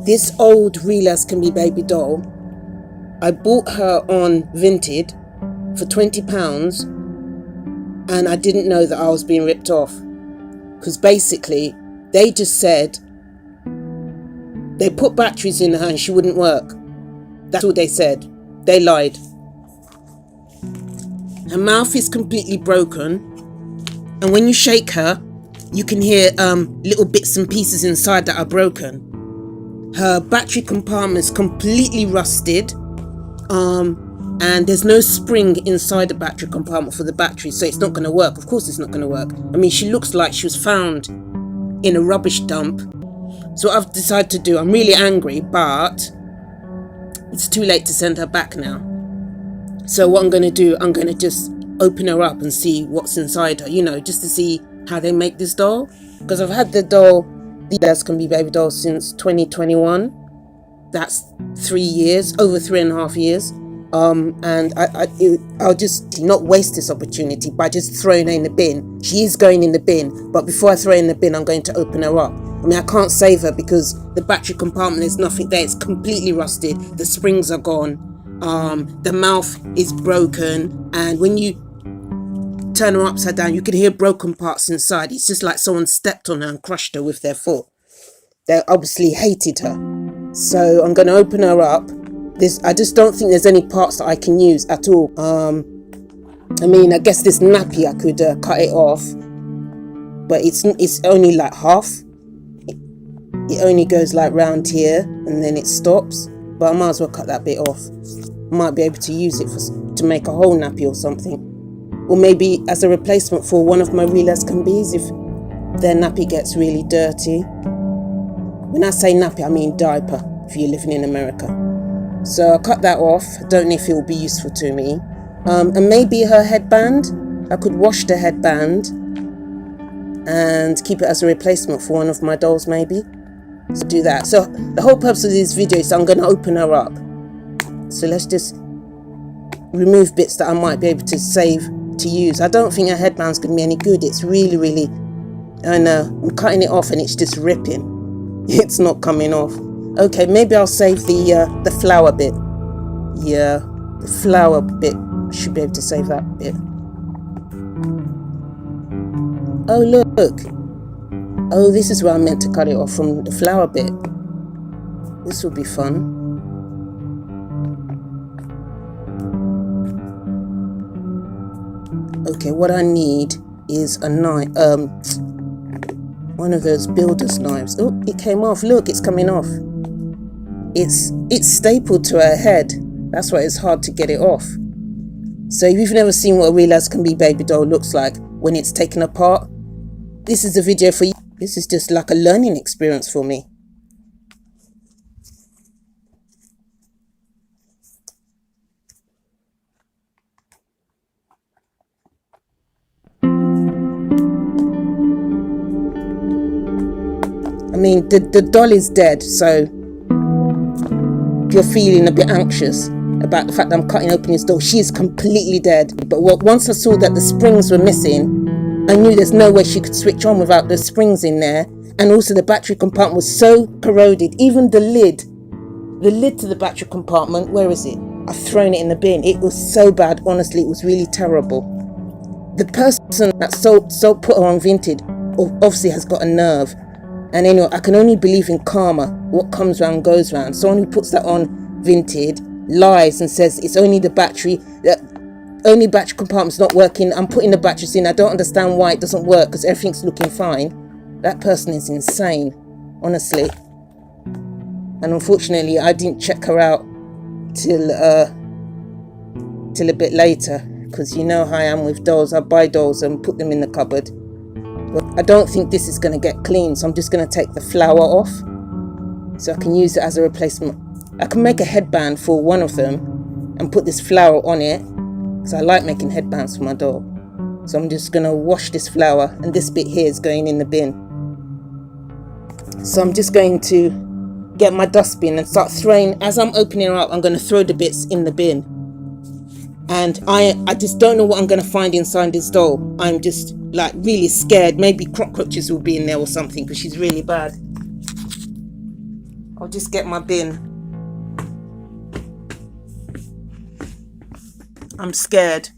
This old Real As Can Be baby doll, I bought her on Vinted for £20, and I didn't know that I was being ripped off, because basically they just said they put batteries in her and she wouldn't work. That's all they said. They lied. Her mouth is completely broken, and when you shake her, you can hear little bits and pieces inside that are broken. Her battery compartment is completely rusted, and there's no spring inside the battery compartment for the battery, so it's not going to work. Of course it's not going to work. I mean, she looks like she was found in a rubbish dump. So what I've decided to do, I'm really angry, but it's too late to send her back now. So what I'm going to do, I'm going to just open her up and see what's inside her, you know, just to see how they make this doll. Because I've had the doll, the Real As Can Be baby doll, since 2021. That's 3 years, over 3.5 years. And I'll just not waste this opportunity by just throwing her in the bin. She is going in the bin, but before I throw her in the bin, I'm going to open her up. I mean, I can't save her because the battery compartment, there's nothing there. It's completely rusted. The springs are gone. The mouth is broken. And when you turn her upside down, you can hear broken parts inside. It's just like someone stepped on her and crushed her with their foot. They obviously hated her. So I'm going to open her up. I just don't think there's any parts that I can use at all. I mean, I guess this nappy, I could cut it off, but it's only like half. It only goes like round here and then it stops, but I might as well cut that bit off. I might be able to use it to make a whole nappy or something, or maybe as a replacement for one of my Real As Can Be's if their nappy gets really dirty. When I say nappy, I mean diaper if you're living in America. So I'll cut that off. I don't know if it will be useful to me. And maybe her headband, I could wash the headband and keep it as a replacement for one of my dolls maybe. So do that. So the whole purpose of this video is I'm going to open her up. So let's just remove bits that I might be able to save to use. I don't think her headband's going to be any good. It's really, I know, I'm cutting it off and it's just ripping. It's not coming off. Okay, maybe I'll save the flower bit. Yeah, the flower bit. Should be able to save that bit. Oh, look. Oh, this is where I meant to cut it off, from the flower bit. This will be fun. Okay, what I need is a knife. One of those builder's knives. Oh, it came off. Look, it's coming off. It's stapled to her head. That's why it's hard to get it off. So if you've never seen what a Real As Can Be baby doll looks like when it's taken apart, this is a video for you. This is just like a learning experience for me. I mean, the doll is dead, so if you're feeling a bit anxious about the fact that I'm cutting open this doll, she is completely dead. But once I saw that the springs were missing, I knew there's no way she could switch on without the springs in there. And also the battery compartment was so corroded. Even the lid to the battery compartment, where is it? I've thrown it in the bin. It was so bad, honestly, it was really terrible. The person that put her on Vinted obviously has got a nerve. And anyway, I can only believe in karma. What comes round goes round. Someone who puts that on Vinted lies and says it's only the battery, only battery compartment's not working. I'm putting the batteries in. I don't understand why it doesn't work because everything's looking fine. That person is insane, honestly. And unfortunately, I didn't check her out till a bit later, because you know how I am with dolls. I buy dolls and put them in the cupboard. But I don't think this is going to get clean, so I'm just going to take the flower off so I can use it as a replacement. I can make a headband for one of them and put this flower on it, because I like making headbands for my doll. So I'm just going to wash this flower, and this bit here is going in the bin. So I'm just going to get my dustbin and start throwing. As I'm opening her up, I'm going to throw the bits in the bin. And I just don't know what I'm going to find inside this doll. I'm just like really scared. Maybe cockroaches will be in there or something, because she's really bad. I'll just get my bin. I'm scared.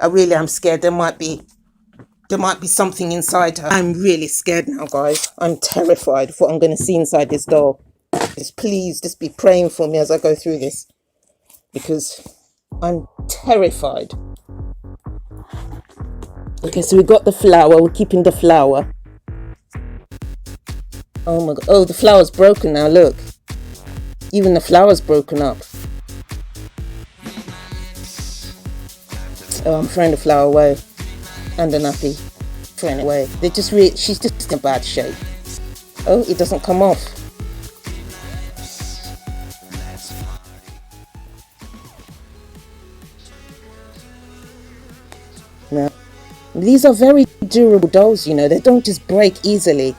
I really am scared. There might be something inside her. I'm really scared now, guys. I'm terrified of what I'm going to see inside this doll. Please just be praying for me as I go through this, because I'm terrified. Okay, so we got the flower. We're keeping the flower. Oh my god. Oh, the flower's broken now. Look. Even the flower's broken up. Oh, I'm throwing the flower away. And the nappy. Throwing it away. She's just in bad shape. Oh, it doesn't come off. No. These are very durable dolls, you know. They don't just break easily.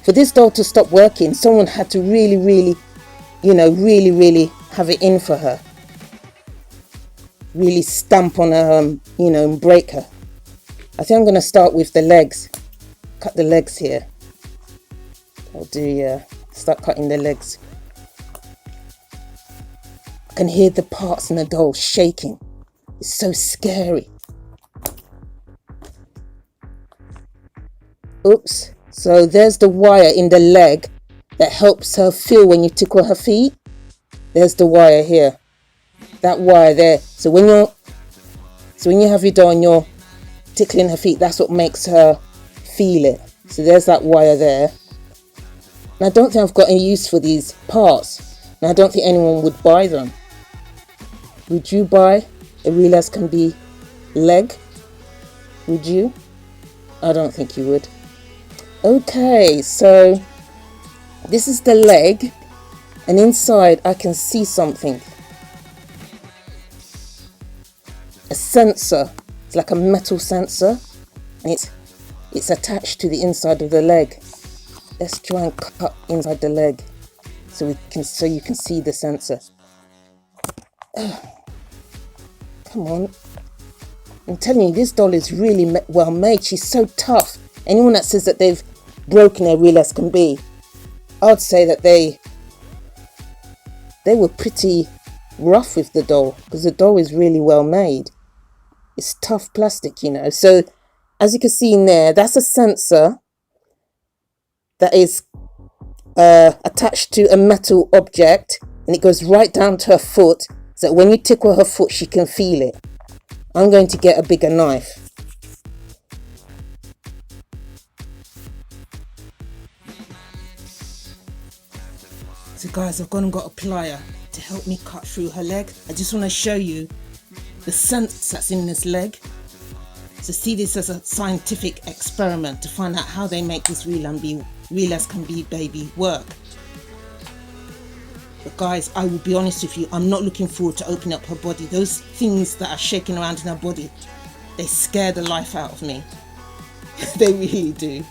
For this doll to stop working, someone had to really, you know, really have it in for her. Really stamp on her, you know, and break her. I think I'm going to start with the legs. Cut the legs here. I'll do, start cutting the legs. I can hear the parts in the doll shaking. It's so scary. Oops. So there's the wire in the leg that helps her feel when you tickle her feet. There's the wire here. That wire there. So when you have your doll and you're tickling her feet, that's what makes her feel it. So there's that wire there. And I don't think I've got any use for these parts. And I don't think anyone would buy them. Would you buy a Real As Can Be leg? Would you? I don't think you would. Okay, so this is the leg, and inside I can see something. A sensor. It's like a metal sensor, and it's attached to the inside of the leg. Let's try and cut inside the leg so you can see the sensor. Come on. I'm telling you, this doll is really well made. She's so tough. Anyone that says that they've broken a Real As Can Be, I'd say that they were pretty rough with the doll, because the doll is really well made. It's tough plastic, you know. So as you can see in there, that's a sensor that is attached to a metal object, and it goes right down to her foot, so that when you tickle her foot, she can feel it. I'm going to get a bigger knife. So guys, I've gone and got a plier to help me cut through her leg. I just want to show you the sense that's in this leg. So see this as a scientific experiment to find out how they make this Real As Can Be baby work. But guys, I will be honest with you, I'm not looking forward to opening up her body. Those things that are shaking around in her body, they scare the life out of me. They really do.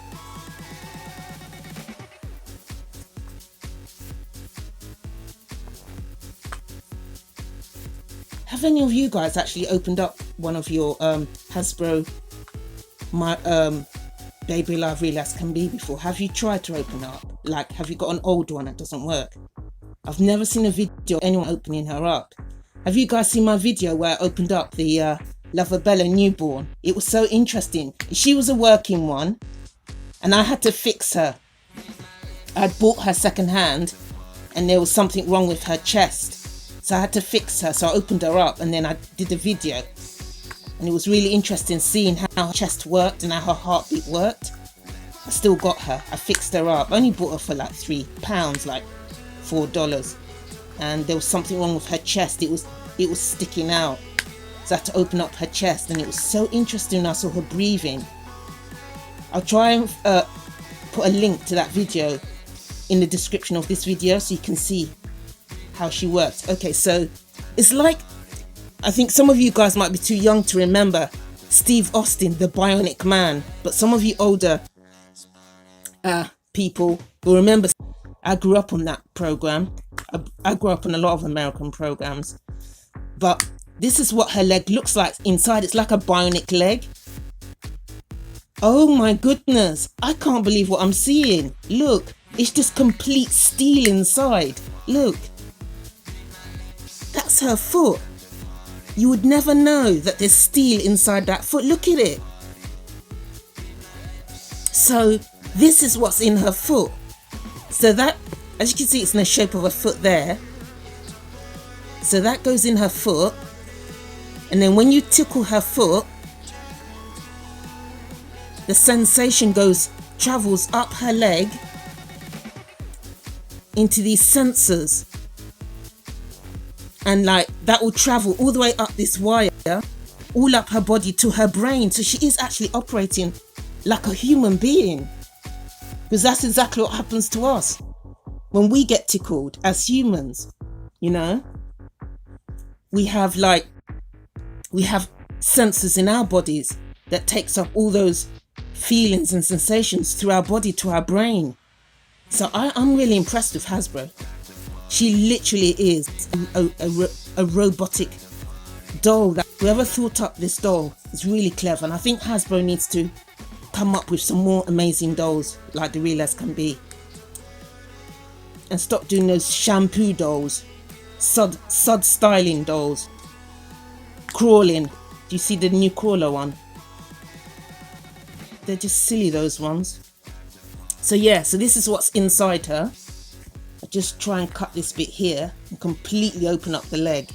Have any of you guys actually opened up one of your Hasbro Baby Alive Real As Can Be before? Have you tried to open up? Like, have you got an old one that doesn't work? I've never seen a video of anyone opening her up. Have you guys seen my video where I opened up the Luvabella newborn? It was so interesting. She was a working one, and I had to fix her. I'd bought her second hand, and there was something wrong with her chest. So I had to fix her, so I opened her up and then I did a video. And it was really interesting seeing how her chest worked and how her heartbeat worked. I still got her. I fixed her up. I only bought her for like £3, like $4. And there was something wrong with her chest. It was sticking out. So I had to open up her chest, and it was so interesting when I saw her breathing. I'll try and put a link to that video in the description of this video so you can see how she works. Okay, so it's like, I think some of you guys might be too young to remember Steve Austin, the Bionic Man, but some of you older people will remember. I grew up on that program. I grew up on a lot of American programs, but this is what her leg looks like inside. It's like a bionic leg. Oh my goodness, I can't believe what I'm seeing. Look, It's just complete steel inside. Look, that's her foot. You would never know that there's steel inside that foot. Look at it. So this is what's in her foot. So that, as you can see, it's in the shape of a foot there. So that goes in her foot. And then when you tickle her foot, the sensation travels up her leg into these sensors. And like that will travel all the way up this wire, all up her body to her brain. So she is actually operating like a human being. Because that's exactly what happens to us when we get tickled as humans. You know, we have sensors in our bodies that takes up all those feelings and sensations through our body to our brain. So I'm really impressed with Hasbro. She literally is a robotic doll. That whoever thought up this doll is really clever, and I think Hasbro needs to come up with some more amazing dolls like the Real As Can Be, and stop doing those shampoo dolls, sud styling dolls, crawling. Do you see the new crawler one? They're just silly, those ones. So yeah, so this is what's inside her. I just try and cut this bit here and completely open up the leg.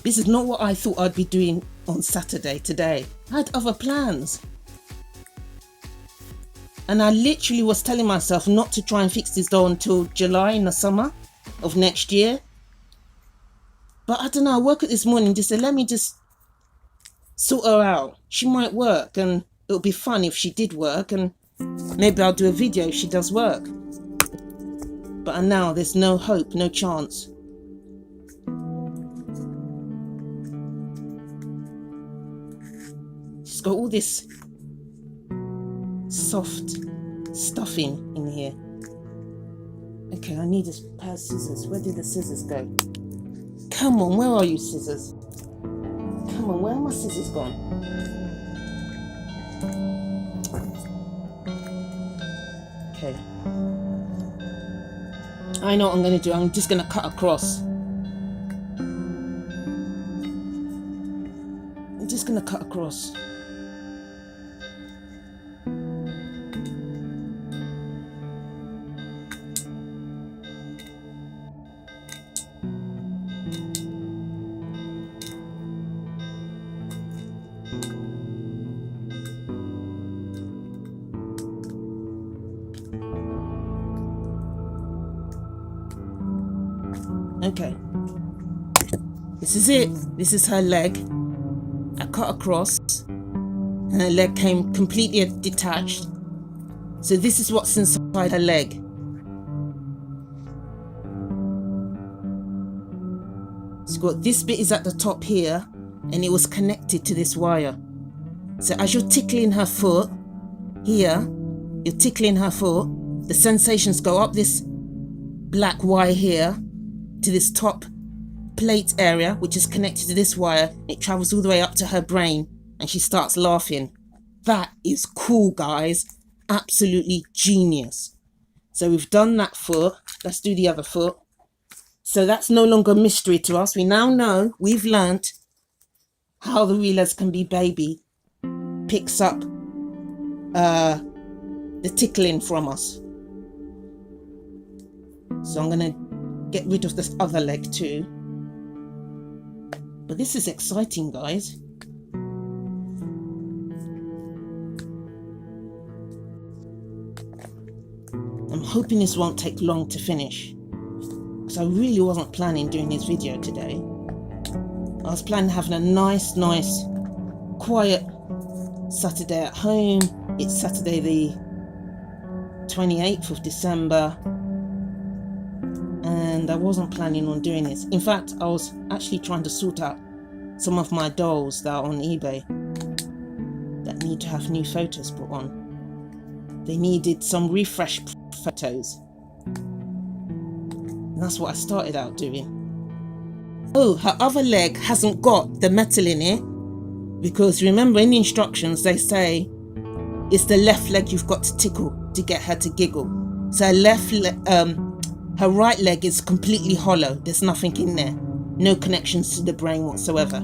This is not what I thought I'd be doing on Saturday today. I had other plans. And I literally was telling myself not to try and fix this doll until July in the summer of next year. But I don't know, I woke up this morning and just said, let me just sort her out. She might work, and it would be fun if she did work, and maybe I'll do a video if she does work. But now there's no hope, no chance. She's got all this soft stuffing in here. Okay, I need a pair of scissors. Where did the scissors go? Come on, where are you, scissors? Come on, where are my scissors gone? Okay. I know what I'm going to do. I'm just going to cut across. I'm just going to cut across. Okay, this is it. This is her leg. I cut across and her leg came completely detached. So this is what's inside her leg. It's got this bit is at the top here, and it was connected to this wire. So as you're tickling her foot here, you're tickling her foot, the sensations go up this black wire here to this top plate area, which is connected to this wire. It travels all the way up to her brain, and she starts laughing. That is cool, guys. Absolutely genius. So we've done that foot. Let's do the other foot. So that's no longer a mystery to us. We now know, we've learnt how the Real As Can Be baby picks up the tickling from us. So I'm going to get rid of this other leg too. But this is exciting, guys. I'm hoping this won't take long to finish, because I really wasn't planning doing this video today. I was planning having a nice quiet Saturday at home. It's Saturday the 28th of December. And I wasn't planning on doing this. In fact, I was actually trying to sort out some of my dolls that are on eBay that need to have new photos put on. They needed some refresh photos. And that's what I started out doing. Oh, her other leg hasn't got the metal in it, because remember in the instructions they say it's the left leg you've got to tickle to get her to giggle. So her right leg is completely hollow. There's nothing in there. No connections to the brain whatsoever.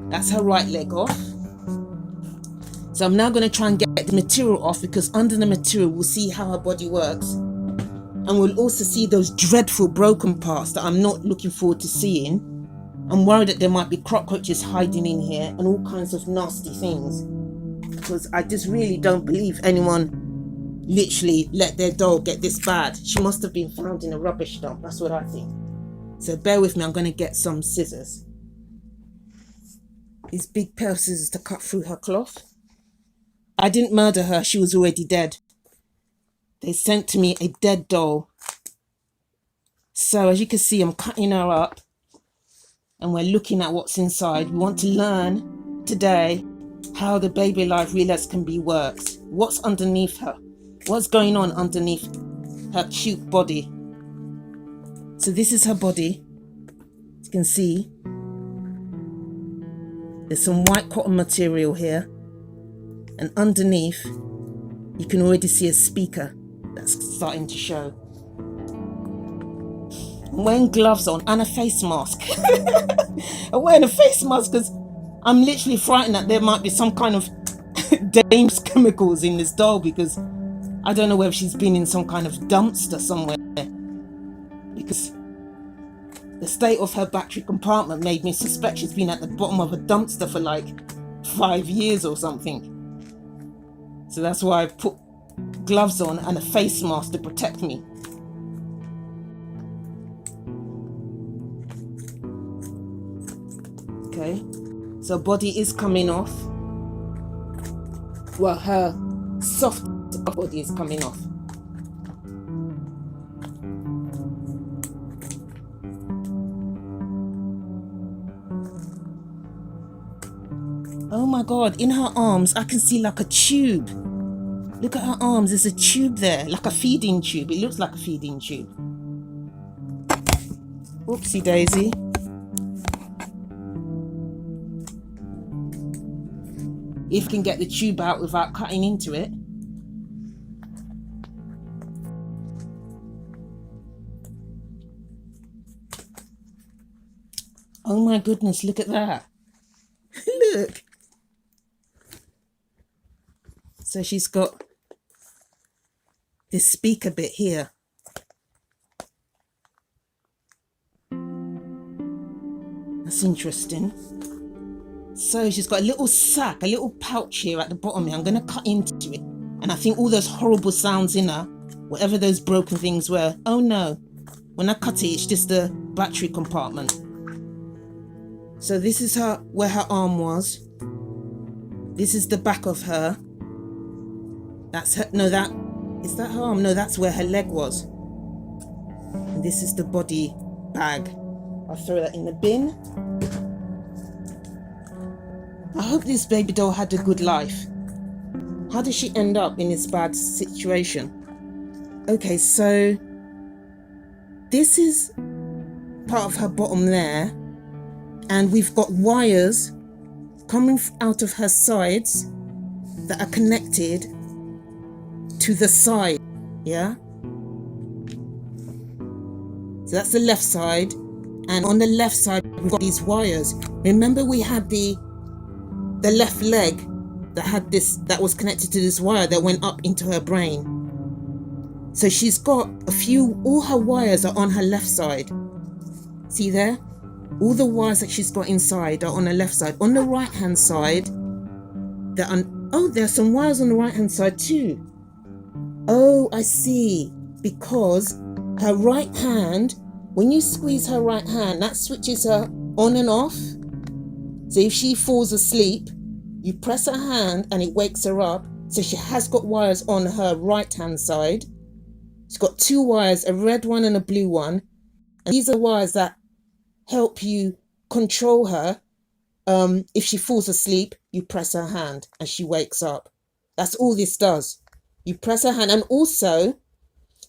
That's her right leg off. So I'm now going to try and get the material off, because under the material we'll see how her body works. And we'll also see those dreadful broken parts that I'm not looking forward to seeing. I'm worried that there might be cockroaches hiding in here and all kinds of nasty things. Because I just really don't believe anyone literally let their doll get this bad. She must have been found in a rubbish dump. That's what I think. So bear with me. I'm going to get some scissors. These big pair of scissors to cut through her cloth. I didn't murder her. She was already dead. They sent to me a dead doll. So as you can see, I'm cutting her up and we're looking at what's inside. We want to learn today how the baby alive realize can be worked. What's underneath her? What's going on underneath her cute body? So this is her body. As you can see, there's some white cotton material here. And underneath, you can already see a speaker that's starting to show. I'm wearing gloves on and a face mask. I'm wearing a face mask because I'm literally frightened that there might be some kind of dangerous chemicals in this doll, because I don't know whether she's been in some kind of dumpster somewhere, because the state of her battery compartment made me suspect she's been at the bottom of a dumpster for like 5 years or something. So that's why I put gloves on and a face mask to protect me. Okay, so body is coming off. Well, her soft body is coming off. Oh my God, in her arms, I can see like a tube. Look at her arms, there's a tube there, like a feeding tube. It looks like a feeding tube. Oopsie daisy. If you can get the tube out without cutting into it. Oh my goodness, look at that. Look. So she's got this speaker bit here. That's interesting. So she's got a little sack, a little pouch here at the bottom here. I'm going to cut into it. And I think all those horrible sounds in her, whatever those broken things were. Oh no. When I cut it, it's just the battery compartment. So this is her, where her arm was. This is the back of her. That's her, no, that, is that her arm? No, that's where her leg was. And this is the body bag. I'll throw that in the bin. I hope this baby doll had a good life. How did she end up in this bad situation? Okay, so this is part of her bottom there. And we've got wires coming out of her sides that are connected to the side, yeah? So that's the left side. And on the left side, we've got these wires. Remember we had the left leg that had this, that was connected to this wire that went up into her brain. So she's got all her wires are on her left side. See there? All the wires that she's got inside are on the left side. On the right hand side, there's some wires on the right hand side too. Oh, I see. Because her right hand, when you squeeze her right hand, that switches her on and off. So if she falls asleep, you press her hand and it wakes her up. So she has got wires on her right hand side. She's got two wires, a red one and a blue one. And these are wires that help you control her. If she falls asleep, you press her hand and she wakes up. That's all this does. You press her hand, and also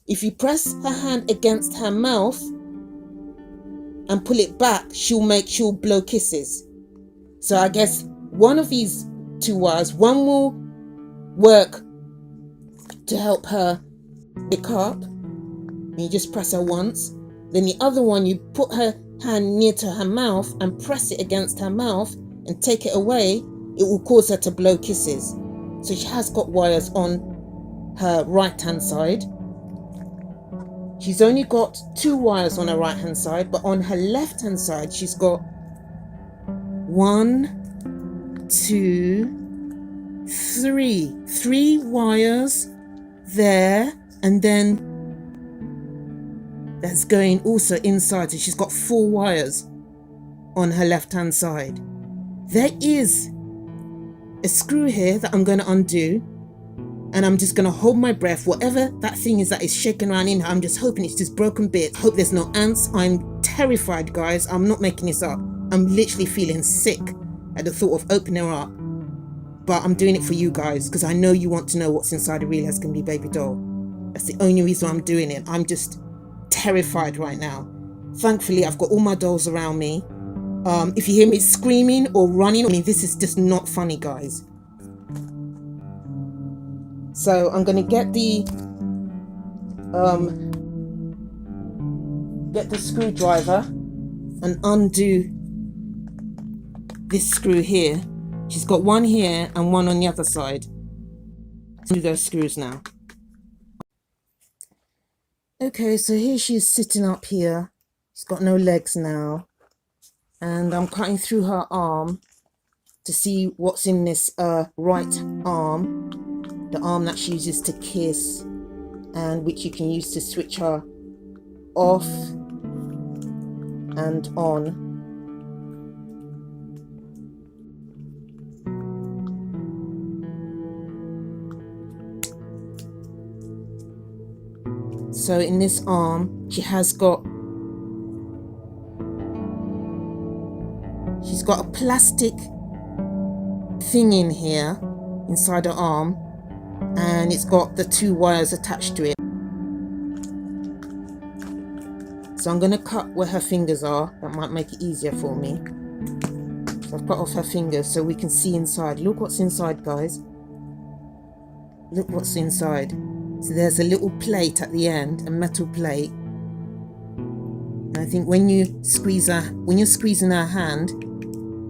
if you press her hand against her mouth, and pull it back, she'll blow kisses. So I guess one of these two wires, one will work to help her pick up, and you just press her once. Then the other one, you put her hand near to her mouth and press it against her mouth and take it away. It will cause her to blow kisses. So she has got wires on her right hand side. She's only got 2 wires on her right hand side, but on her left hand side she's got 1, 2, 3 wires there, and then that's going also inside. So she's got 4 wires on her left hand side. There is a screw here that I'm going to undo, and I'm just going to hold my breath. Whatever that thing is that is shaking around in her, I'm just hoping it's just broken bits. Hope there's no ants. I'm terrified, guys. I'm not making this up. I'm literally feeling sick at the thought of opening her up. But I'm doing it for you guys, because I know you want to know what's inside a real Hasbro baby doll. That's the only reason I'm doing it. I'm just terrified right now. Thankfully, I've got all my dolls around me. If you hear me screaming or running, I mean, this is just not funny, guys. So I'm gonna get the screwdriver and undo this screw here. She's got one here and one on the other side. Do those screws now. Okay, so here she is sitting up here. She's got no legs now, and I'm cutting through her arm to see what's in this right arm, the arm that she uses to kiss, and which you can use to switch her off and on. So in this arm, she's got a plastic thing in here inside her arm, and it's got the 2 wires attached to it. So I'm going to cut where her fingers are. That might make it easier for me. So I've cut off her fingers so we can see inside. Look what's inside, guys. Look what's inside. So there's a little plate at the end, a metal plate. And I think when you're squeezing her hand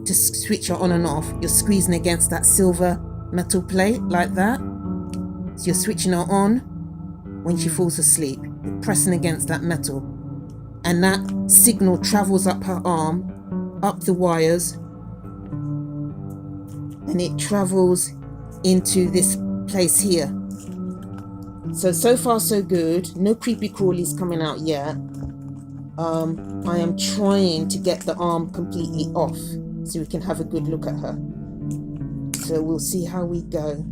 to switch her on and off, you're squeezing against that silver metal plate like that. So you're switching her on when she falls asleep. You're pressing against that metal, and that signal travels up her arm, up the wires, and it travels into this place here. So far so good. No creepy crawlies coming out yet. I am trying to get the arm completely off so we can have a good look at her. So we'll see how we go.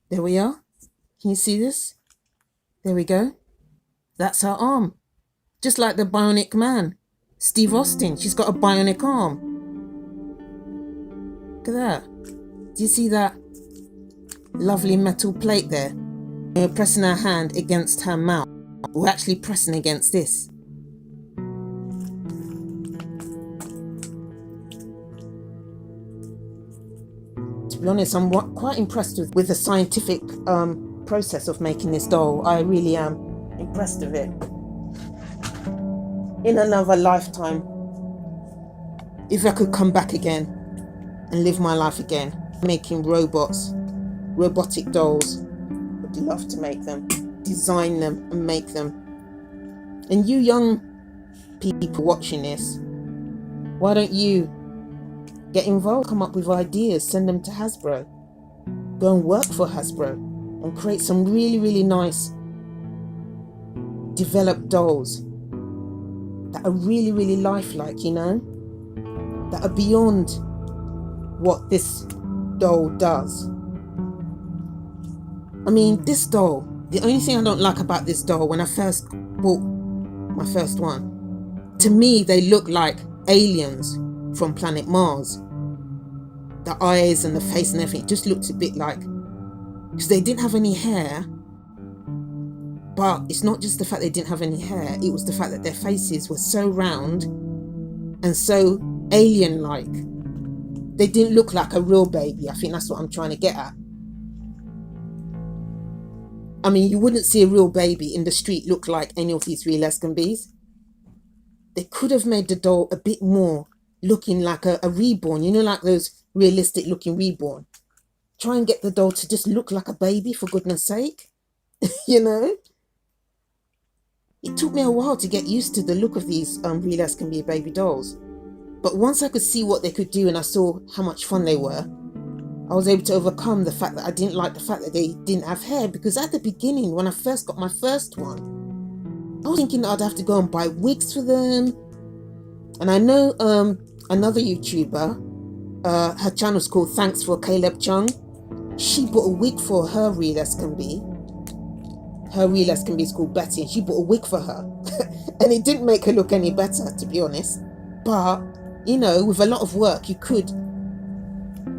There we are. Can you see this? There we go. That's her arm. Just like the Bionic Man, Steve Austin. She's got a bionic arm. Look at that. Do you see that lovely metal plate there? We're pressing our hand against her mouth. We're actually pressing against this. To be honest, I'm quite impressed with the scientific process of making this doll. I really am impressed with it. In another lifetime, if I could come back again and live my life again, making robotic dolls, I'd love to make them, design them and make them. And you young people watching this, why don't you get involved, come up with ideas, send them to Hasbro, go and work for Hasbro and create some really, really nice developed dolls that are really, really lifelike, you know, that are beyond what this doll does. I mean, this doll, the only thing I don't like about this doll, when I first bought my first one, to me they look like aliens from planet Mars. The eyes and the face and everything just looked a bit like, because they didn't have any hair. But it's not just the fact they didn't have any hair, it was the fact that their faces were so round and so alien-like. They didn't look like a real baby. I think that's what I'm trying to get at. I mean, you wouldn't see a real baby in the street look like any of these real Escambees. They could have made the doll a bit more looking like a reborn, you know, like those realistic looking reborn. Try and get the doll to just look like a baby, for goodness sake. You know? It took me a while to get used to the look of these real Escambia baby dolls. But once I could see what they could do and I saw how much fun they were, I was able to overcome the fact that I didn't like the fact that they didn't have hair. Because at the beginning, when I first got my first one, I was thinking that I'd have to go and buy wigs for them. And I know another YouTuber, her channel's called Thanks for Caleb Chung. She bought a wig for her real Escambia. Her real Escambia is called Betty, and she bought a wig for her. And it didn't make her look any better, to be honest. But, you know, with a lot of work, you could,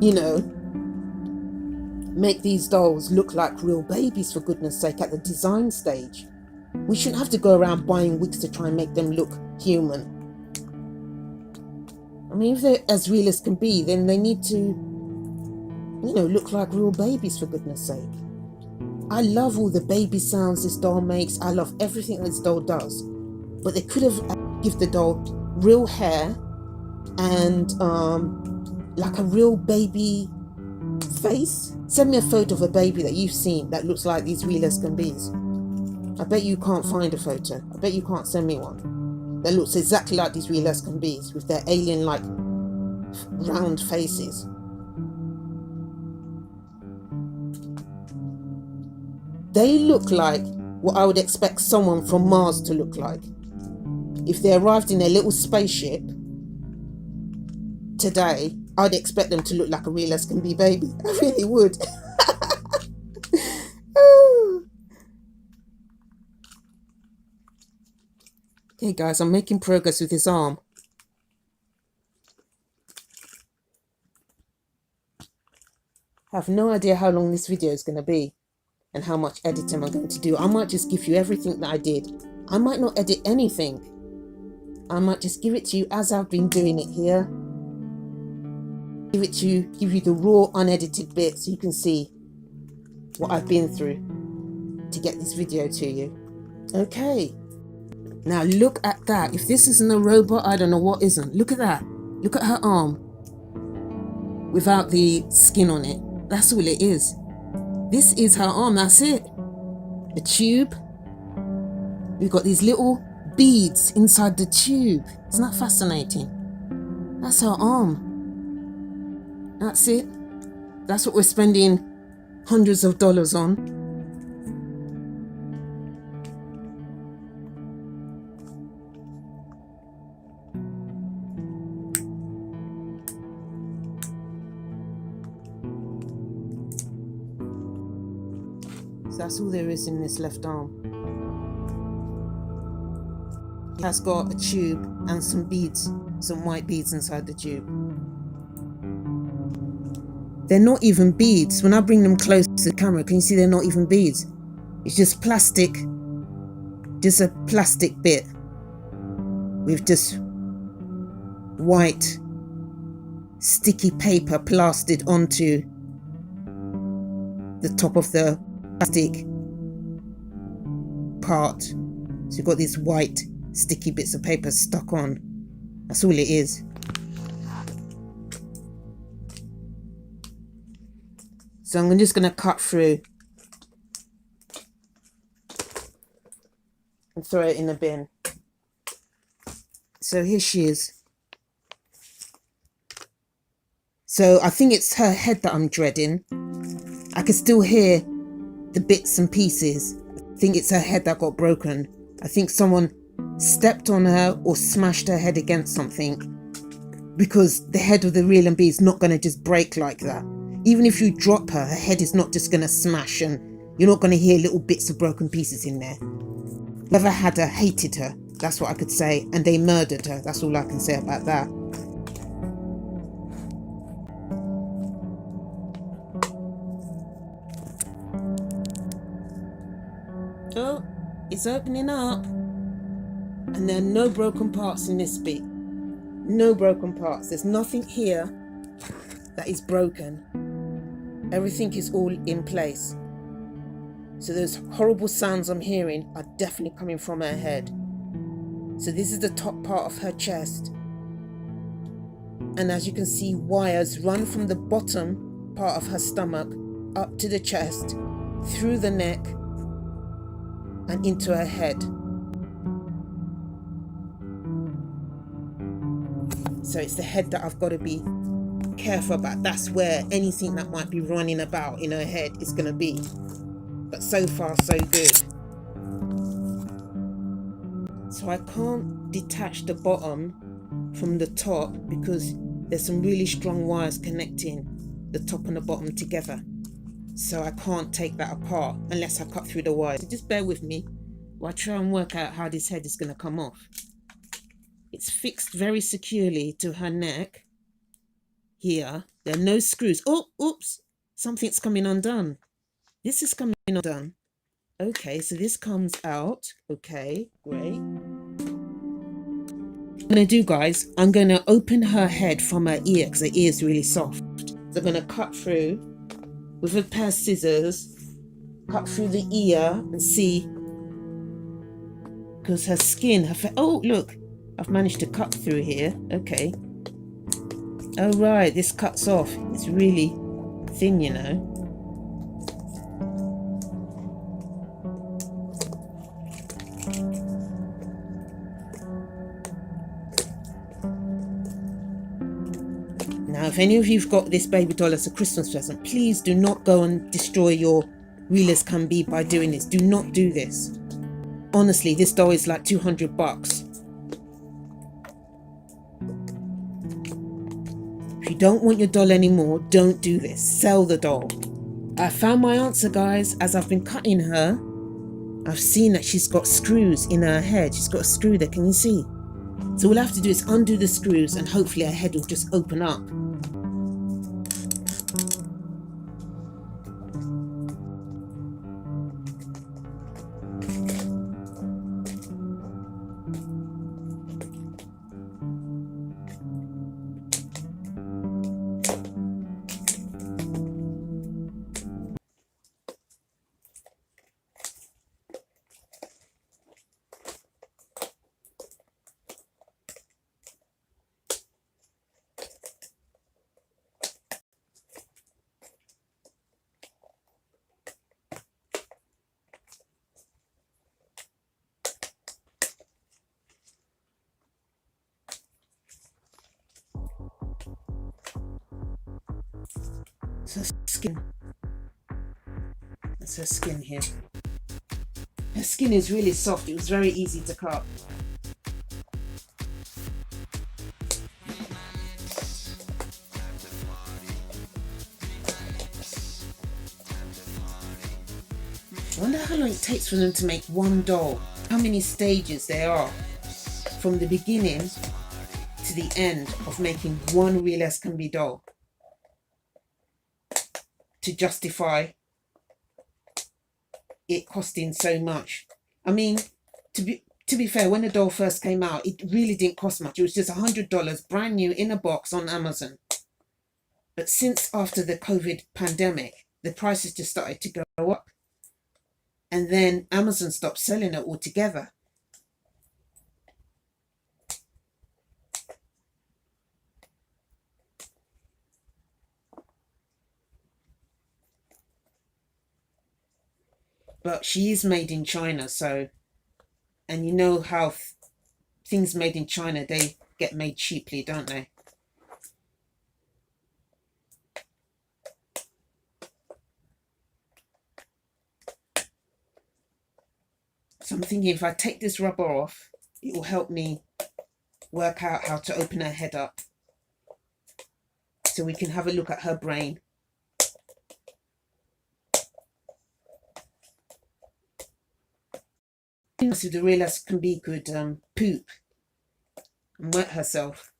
you know, make these dolls look like real babies, for goodness sake, at the design stage. We shouldn't have to go around buying wigs to try and make them look human. I mean, if they're as real as can be, then they need to, you know, look like real babies, for goodness sake. I love all the baby sounds this doll makes. I love everything this doll does. But they could have given the doll real hair and like a real baby face. Send me a photo of a baby that you've seen that looks like these real Escambees. I bet you can't find a photo. I bet you can't send me one that looks exactly like these real Escambees with their alien-like round faces. They look like what I would expect someone from Mars to look like. If they arrived in a little spaceship today, I'd expect them to look like a real Escambie baby. I really would. Okay guys, I'm making progress with his arm. I have no idea how long this video is going to be and how much editing I'm going to do. I might just give you everything that I did. I might not edit anything. I might just give it to you as I've been doing it here. Give you the raw, unedited bit so you can see what I've been through to get this video to you. Okay. Now look at that. If this isn't a robot, I don't know what isn't. Look at that. Look at her arm without the skin on it. That's all it is. This is her arm, that's it. A tube. We've got these little beads inside the tube. Isn't that fascinating? That's her arm. That's it. That's what we're spending hundreds of dollars on. That's all there is in this left arm. It has got a tube and some beads, some white beads inside the tube. They're not even beads. When I bring them close to the camera, can you see they're not even beads? It's just plastic, just a plastic bit with just white sticky paper plastered onto the top of the plastic part. So you've got these white sticky bits of paper stuck on. That's all it is. So I'm just going to cut through and throw it in the bin. So here she is. So I think it's her head that I'm dreading. I can still hear the bits and pieces. I think it's her head that got broken. I think someone stepped on her or smashed her head against something, because the head of the real and bee is not going to just break like that. Even if you drop her, her head is not just going to smash and you're not going to hear little bits of broken pieces in there. Whoever had her hated her. That's what I could say. And they murdered her. That's all I can say about that. Oh, it's opening up. And there are no broken parts in this bit. No broken parts. There's nothing here that is broken. Everything is all in place. So those horrible sounds I'm hearing are definitely coming from her head. So this is the top part of her chest. And as you can see, wires run from the bottom part of her stomach up to the chest, through the neck, and into her head. So it's the head that I've got to be careful about. That's where anything that might be running about in her head is going to be. But so far, so good. So I can't detach the bottom from the top because there's some really strong wires connecting the top and the bottom together. So I can't take that apart unless I cut through the wires. So just bear with me while I try and work out how this head is going to come off. It's fixed very securely to her neck. Here, there are no screws. Oh, oops, something's coming undone. This is coming undone. Okay, so this comes out. Okay, great. What I'm going to do, guys, I'm going to open her head from her ear because her ear is really soft. So I'm going to cut through with a pair of scissors, cut through the ear and see, because her skin, oh, look, I've managed to cut through here. Okay. Oh, right, this cuts off. It's really thin, you know. Now, if any of you've got this baby doll as a Christmas present, please do not go and destroy your Real as Can Be by doing this. Do not do this. Honestly, this doll is like $200. If you don't want your doll anymore, don't do this. Sell the doll. I found my answer, guys. As I've been cutting her, I've seen that she's got screws in her head. She's got a screw there. Can you see? So all I have to do is undo the screws and hopefully her head will just open up. It's her skin. That's her skin here. Her skin is really soft. It was very easy to cut. I wonder how long it takes for them to make one doll. How many stages there are from the beginning to the end of making one Real as Can Be doll to justify it costing so much. I mean, to be fair, when the doll first came out, it really didn't cost much. It was just $100, brand new in a box on Amazon. But since after the COVID pandemic, the prices just started to go up. And then Amazon stopped selling it altogether. But she is made in China, so, and you know how things made in China, they get made cheaply, don't they? So I'm thinking if I take this rubber off, it will help me work out how to open her head up so we can have a look at her brain. So the real can be could poop and wet herself.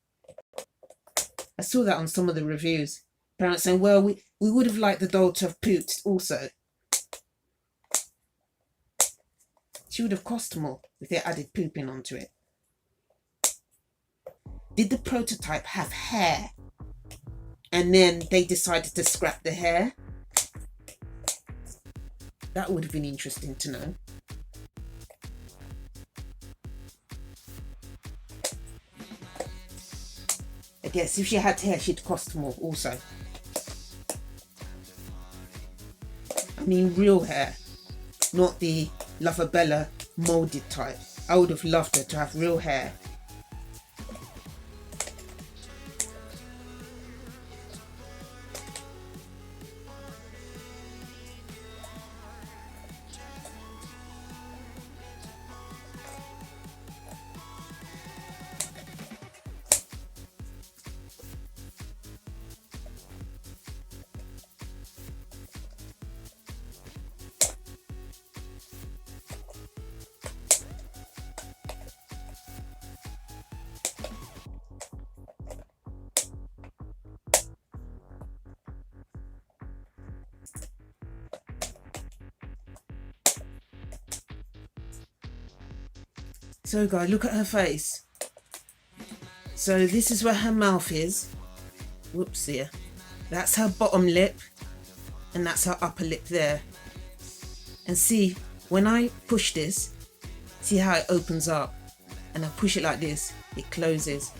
I saw that on some of the reviews. Parents saying, well, we would have liked the doll to have pooped also. She would have cost more if they added pooping onto it. Did the prototype have hair? And then they decided to scrap the hair? That would have been interesting to know. I guess if she had hair, she'd cost more also. I mean real hair, not the luvabella molded type. I would have loved her to have real hair. So guys, look at her face. So this is where her mouth is. Whoops, here. That's her bottom lip. And that's her upper lip there. And see, when I push this, see how it opens up. And I push it like this, it closes.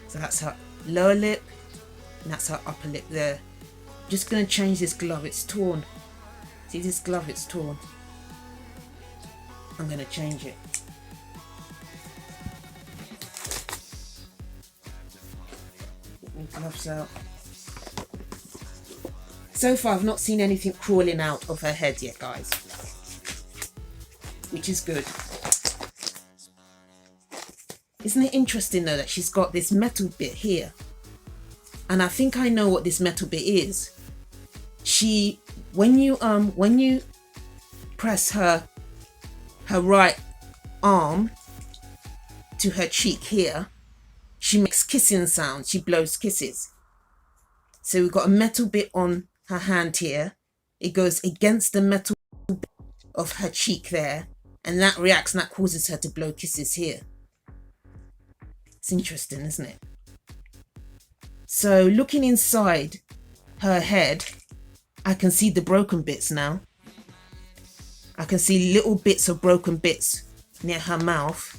So that's her lower lip. And that's her upper lip there. I'm just going to change this glove, it's torn. See this glove, it's torn. I'm going to change it. Get my gloves out. So far I've not seen anything crawling out of her head yet, guys. Which is good. Isn't it interesting though that she's got this metal bit here? And I think I know what this metal bit is. When you press her right arm to her cheek here, she makes kissing sounds. She blows kisses. So we've got a metal bit on her hand here. It goes against the metal bit of her cheek there, and that reacts and that causes her to blow kisses here. It's interesting, isn't it? So looking inside her head, I can see the broken bits now. I can see little bits of broken bits near her mouth.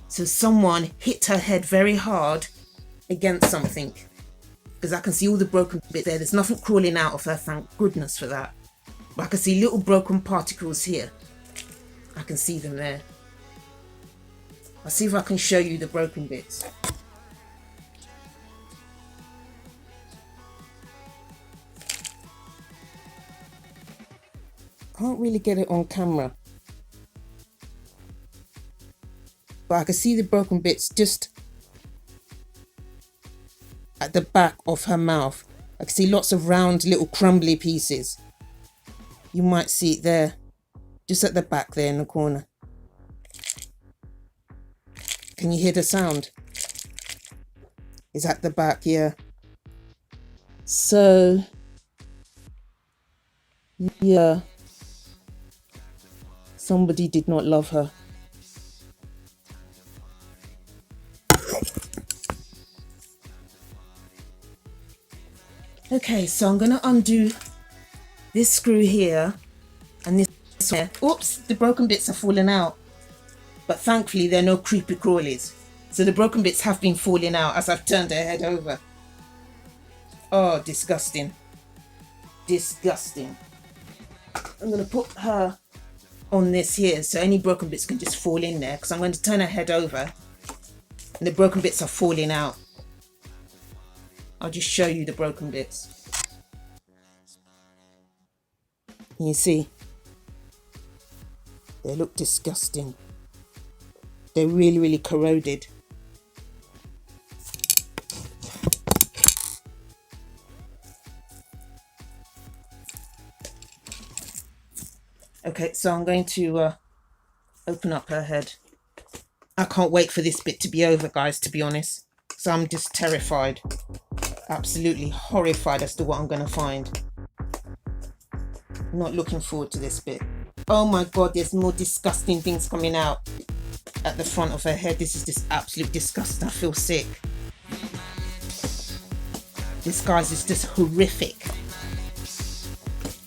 So someone hit her head very hard against something. Because I can see all the broken bits there. There's nothing crawling out of her, thank goodness for that. But I can see little broken particles here. I can see them there. I'll see if I can show you the broken bits. Can't really get it on camera, but I can see the broken bits just at the back of her mouth. I can see lots of round little crumbly pieces. You might see it there, just at the back there in the corner. Can you hear the sound? It's at the back, yeah. So, yeah. Somebody did not love her. Okay, so I'm going to undo this screw here and this here. Oops, the broken bits are falling out. But thankfully there are no creepy crawlies. So the broken bits have been falling out as I've turned her head over. Oh, disgusting. Disgusting. I'm going to put her on this here so any broken bits can just fall in there, because I'm going to turn her head over and the broken bits are falling out. I'll just show you the broken bits. You see, they look disgusting. They're really, really corroded. Okay, so I'm going to open up her head. I can't wait for this bit to be over, guys, to be honest. So I'm just terrified, absolutely horrified as to what I'm going to find. I'm not looking forward to this bit. Oh my God, there's more disgusting things coming out at the front of her head. This is just absolutely disgusting. I feel sick. This, guys, is just horrific.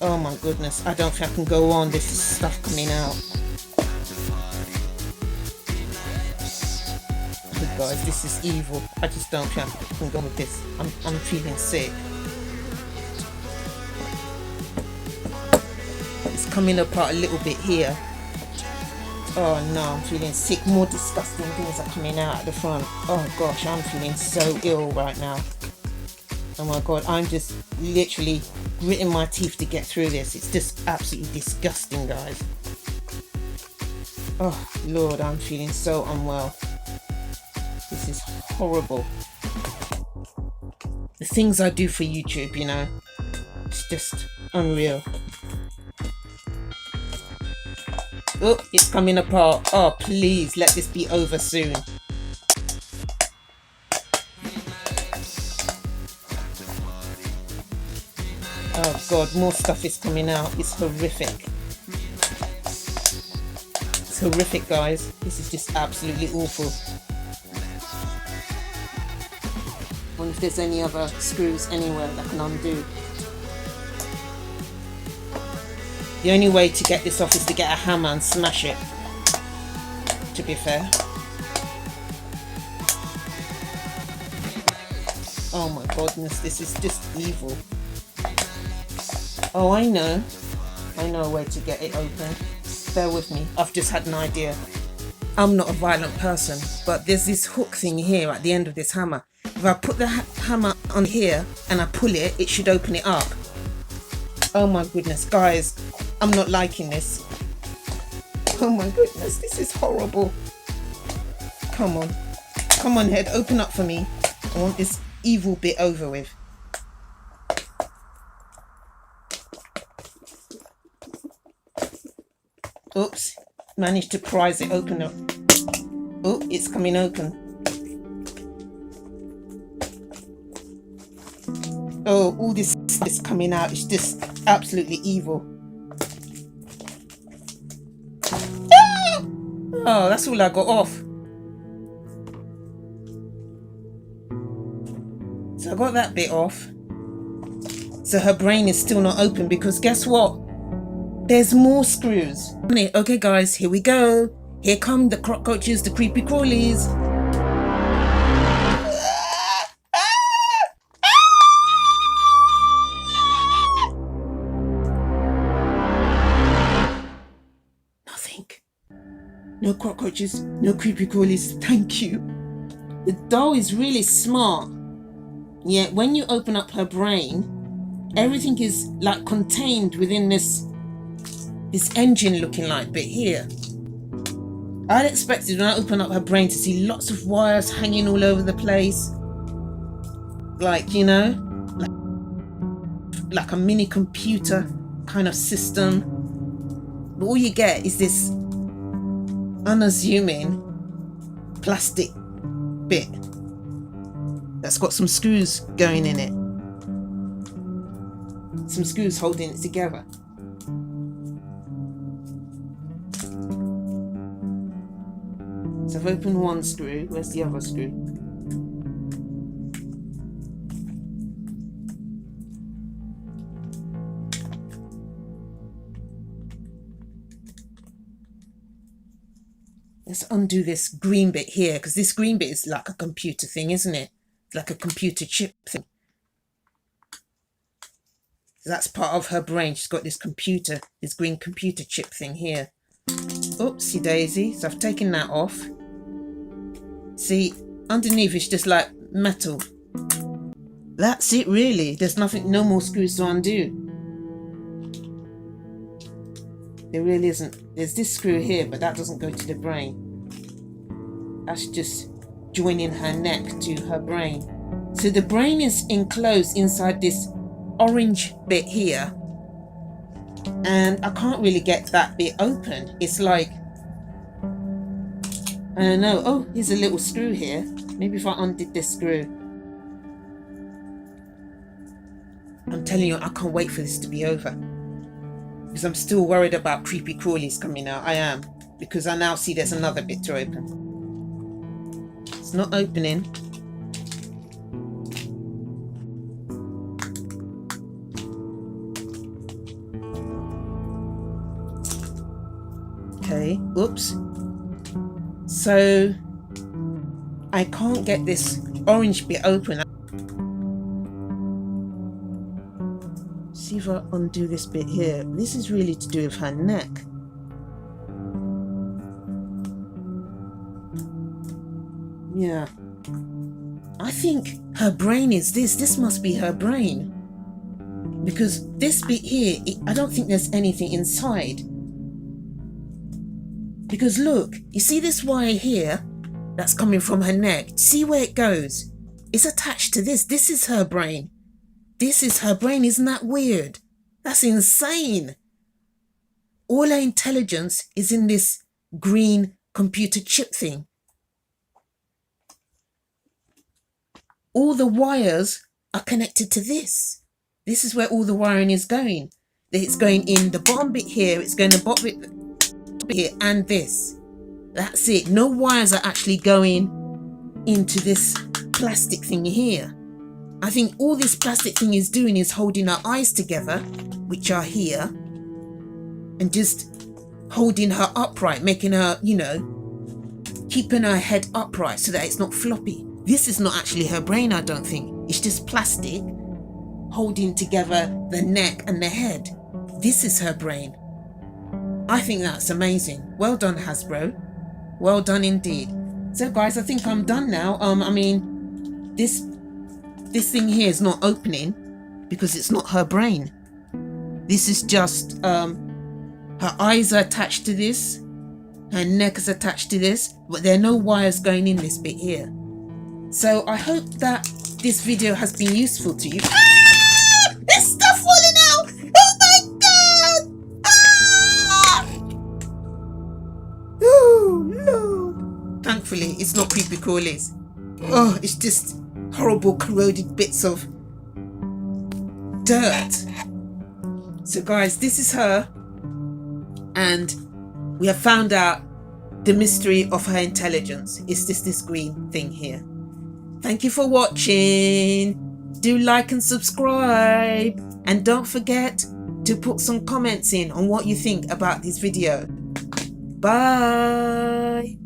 Oh my goodness, I don't think I can go on. This is stuff coming out. Oh, guys, this is evil. I just don't think I can go with this. I'm feeling sick. It's coming apart a little bit here. Oh no, I'm feeling sick. More disgusting things are coming out at the front. Oh gosh, I'm feeling so ill right now. Oh my God, I'm just literally gritting my teeth to get through this. It's just absolutely disgusting, guys. Oh Lord, I'm feeling so unwell. This is horrible. The things I do for YouTube, you know, it's just unreal. Oh, it's coming apart. Oh, please let this be over soon. Oh God, more stuff is coming out. It's horrific. It's horrific, guys. This is just absolutely awful. I wonder if there's any other screws anywhere that can undo. The only way to get this off is to get a hammer and smash it, to be fair. Oh my goodness, this is just evil. Oh, I know a way to get it open. Bear with me, I've just had an idea. I'm not a violent person, but there's this hook thing here at the end of this hammer. If I put the hammer on here and I pull it, it should open it up. Oh my goodness, guys, I'm not liking this. Oh my goodness, this is horrible. Come on head, open up for me. I want this evil bit over with. Oops, managed to prise it open up. Oh, it's coming open. Oh, all this is coming out. It's just absolutely evil. Ah! Oh, that's all I got off. So I got that bit off. So her brain is still not open because guess what? There's more screws. Okay guys, here we go. Here come the cockroaches, the creepy crawlies. Nothing. No cockroaches, no creepy crawlies. Thank you. The doll is really smart. Yet when you open up her brain, everything is like contained within this engine looking like bit here. I'd expected when I open up her brain to see lots of wires hanging all over the place. Like, you know, like a mini computer kind of system. But all you get is this unassuming plastic bit that's got some screws going in it. Some screws holding it together. So I've opened one screw. Where's the other screw? Let's undo this green bit here, because this green bit is like a computer thing, isn't it? It's like a computer chip thing. So that's part of her brain. She's got this computer, this green computer chip thing here. Oopsie daisy. So I've taken that off. See, underneath it's just like metal. That's it really. There's nothing, no more screws to undo. There really isn't. There's this screw here, but that doesn't go to the brain. That's just joining her neck to her brain. So the brain is enclosed inside this orange bit here. and I can't really get that bit open. It's like, I don't know. Oh, here's a little screw here. Maybe if I undid this screw. I'm telling you, I can't wait for this to be over, because I'm still worried about creepy crawlies coming out. I am, because I now see there's another bit to open. It's not opening. Okay, oops. So I can't get this orange bit open. See if I undo this bit here. This is really to do with her neck. Yeah. I think her brain is this. This must be her brain. Because this bit here, I don't think there's anything inside. Because look, you see this wire here that's coming from her neck? See where it goes? It's attached to this. This is her brain. This is her brain. Isn't that weird? That's insane. All her intelligence is in this green computer chip thing. All the wires are connected to this. This is where all the wiring is going. It's going in the bottom bit here. It's going the bottom bit here and this. That's it. No wires are actually going into this plastic thing here. I think all this plastic thing is doing is holding her eyes together, which are here, and just holding her upright, making her, you know, keeping her head upright so that it's not floppy. This is not actually her brain, I don't think. It's just plastic holding together the neck and the head. This is her brain. I think that's amazing. Well done, Hasbro. Well done indeed. So guys, I think I'm done now. I mean, this thing here is not opening because it's not her brain. This is just her eyes are attached to this, her neck is attached to this, but there are no wires going in this bit here. So I hope that this video has been useful to you. Ah! There's stuff falling out! Oh my god! Ah! Oh no! Thankfully, it's not creepy crawlies. Oh, it's just horrible corroded bits of dirt. So guys, this is her, and we have found out the mystery of her intelligence. It's just this green thing here. Thank you for watching. Do like and subscribe, and don't forget to put some comments in on what you think about this video. Bye.